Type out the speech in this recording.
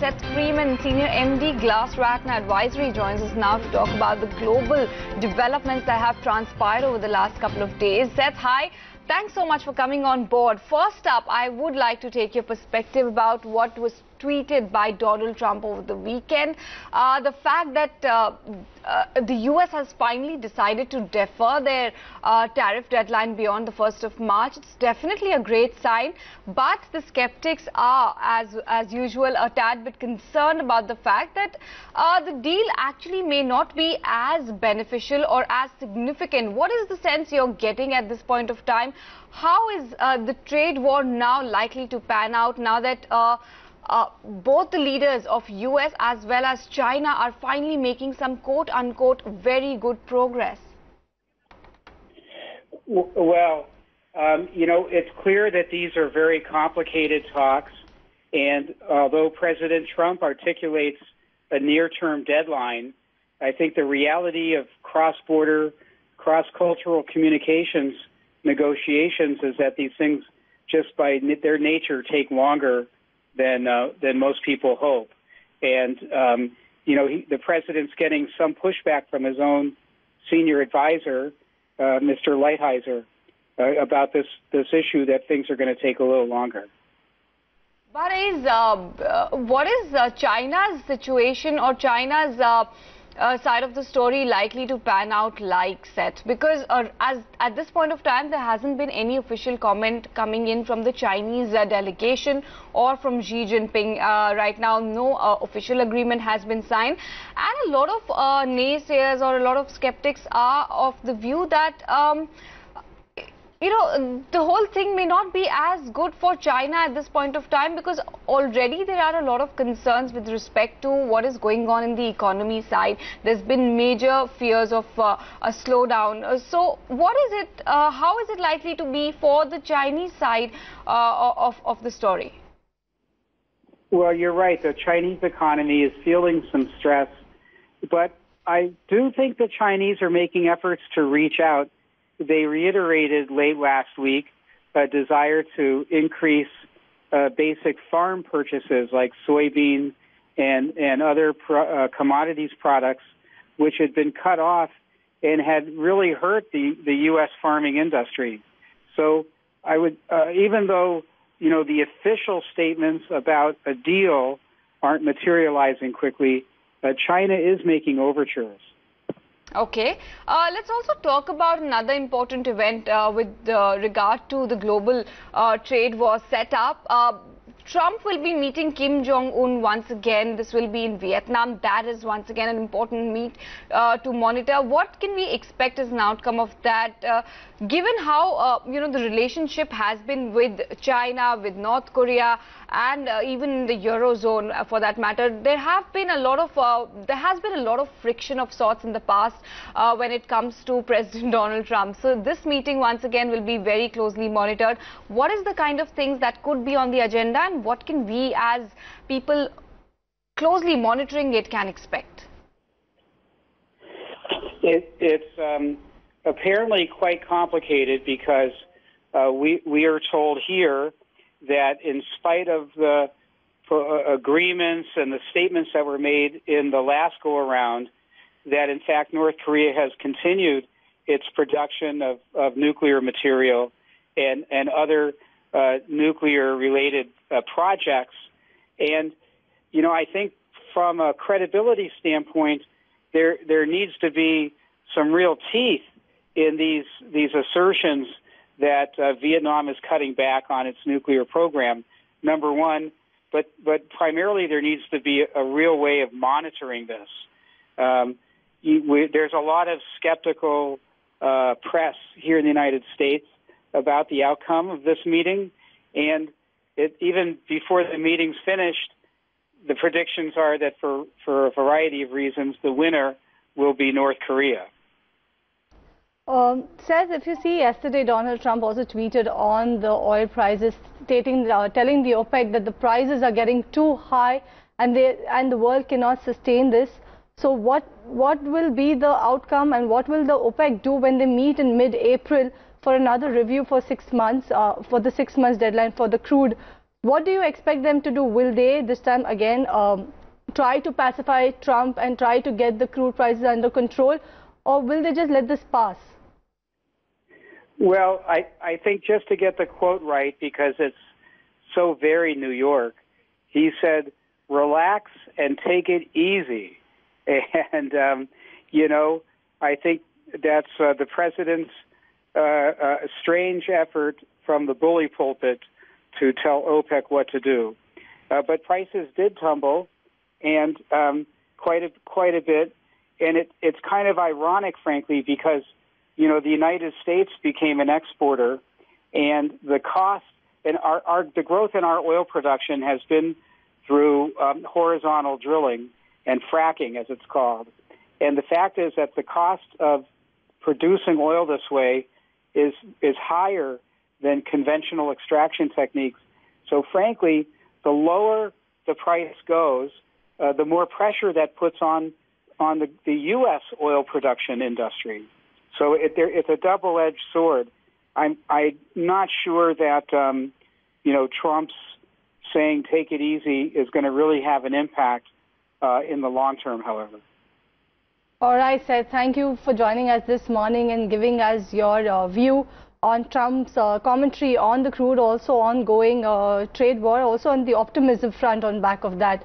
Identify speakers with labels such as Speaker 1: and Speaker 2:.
Speaker 1: Seth Freeman, Senior MD, GlassRatner Advisory, joins us now to talk about the global developments that have transpired over the last couple of days. Seth, hi. Thanks so much for coming on board. First up, I would like to take your perspective about what was tweeted by Donald Trump over the weekend. The fact that the US has finally decided to defer their tariff deadline beyond the 1st of March. It's definitely a great sign, but the skeptics are, as usual, a tad bit concerned about the fact that the deal actually may not be as beneficial or as significant. What is the sense you're getting at this point of time? How is the trade war now likely to pan out now that both the leaders of US as well as China are finally making some quote-unquote very good progress?
Speaker 2: Well, it's clear that these are very complicated talks, and although President Trump articulates a near-term deadline, I think the reality of cross-border, cross-cultural communications negotiations is that these things, just by their nature, take longer than most people hope. And the president's getting some pushback from his own senior advisor, Mr. Lighthizer, about this issue that things are going to take a little longer.
Speaker 1: But what is China's situation or China's side of the story likely to pan out like, Seth? Because at this point of time, there hasn't been any official comment coming in from the Chinese delegation or from Xi Jinping. Right now, no official agreement has been signed. And a lot of naysayers or a lot of skeptics are of the view that the whole thing may not be as good for China at this point of time, because already there are a lot of concerns with respect to what is going on in the economy side. There's been major fears of a slowdown. So what is it, how is it likely to be for the Chinese side of the story?
Speaker 2: Well, you're right. The Chinese economy is feeling some stress, but I do think the Chinese are making efforts to reach out. They reiterated late last week a desire to increase basic farm purchases like soybean and other commodities products, which had been cut off and had really hurt the U.S. farming industry. So I would, even though the official statements about a deal aren't materializing quickly, China is making overtures.
Speaker 1: Okay. Let's also talk about another important event with regard to the global trade war setup. Trump will be meeting Kim Jong-un once again. This will be in Vietnam. That is once again an important meet to monitor. What can we expect as an outcome of that, given how the relationship has been with China, with North Korea, and even the Eurozone for that matter? There has been a lot of friction of sorts in the past when it comes to President Donald Trump. So this meeting once again will be very closely monitored. What is the kind of things that could be on the agenda, and what can we as people closely monitoring it can expect?
Speaker 2: It's apparently quite complicated because we are told here that in spite of the agreements and the statements that were made in the last go-around, that in fact North Korea has continued its production of nuclear material and other nuclear-related projects. And, I think from a credibility standpoint, there needs to be some real teeth in these assertions that Vietnam is cutting back on its nuclear program, number one. But primarily there needs to be a real way of monitoring this. There's a lot of skeptical press here in the United States about the outcome of this meeting, and even before the meeting's finished, the predictions are that for a variety of reasons, the winner will be North Korea.
Speaker 3: Seth, if you see, yesterday Donald Trump also tweeted on the oil prices, telling the OPEC that the prices are getting too high and the world cannot sustain this. So what will be the outcome, and what will the OPEC do when they meet in mid-April for another review for 6 months, for the 6 months deadline for the crude What do you expect them to do? Will they this time again try to pacify Trump and try to get the crude prices under control, or will they just let this pass?
Speaker 2: Well, I think just to get the quote right, because it's so very New York, he said, relax and take it easy. And, you know, I think that's the president's strange effort from the bully pulpit to tell OPEC what to do. But prices did tumble, and quite a bit. And it's kind of ironic, frankly, because, you know, the United States became an exporter, and the cost and the growth in our oil production has been through horizontal drilling and fracking, as it's called. And the fact is that the cost of producing oil this way is higher than conventional extraction techniques. So frankly, the lower the price goes, the more pressure that puts on the U.S. oil production industry. So it's a double-edged sword. I'm not sure that you know, Trump's saying take it easy is going to really have an impact in the long term, however.
Speaker 3: All right, Seth, thank you for joining us this morning and giving us your view on Trump's commentary on the crude, also ongoing trade war, also on the optimism front on back of that.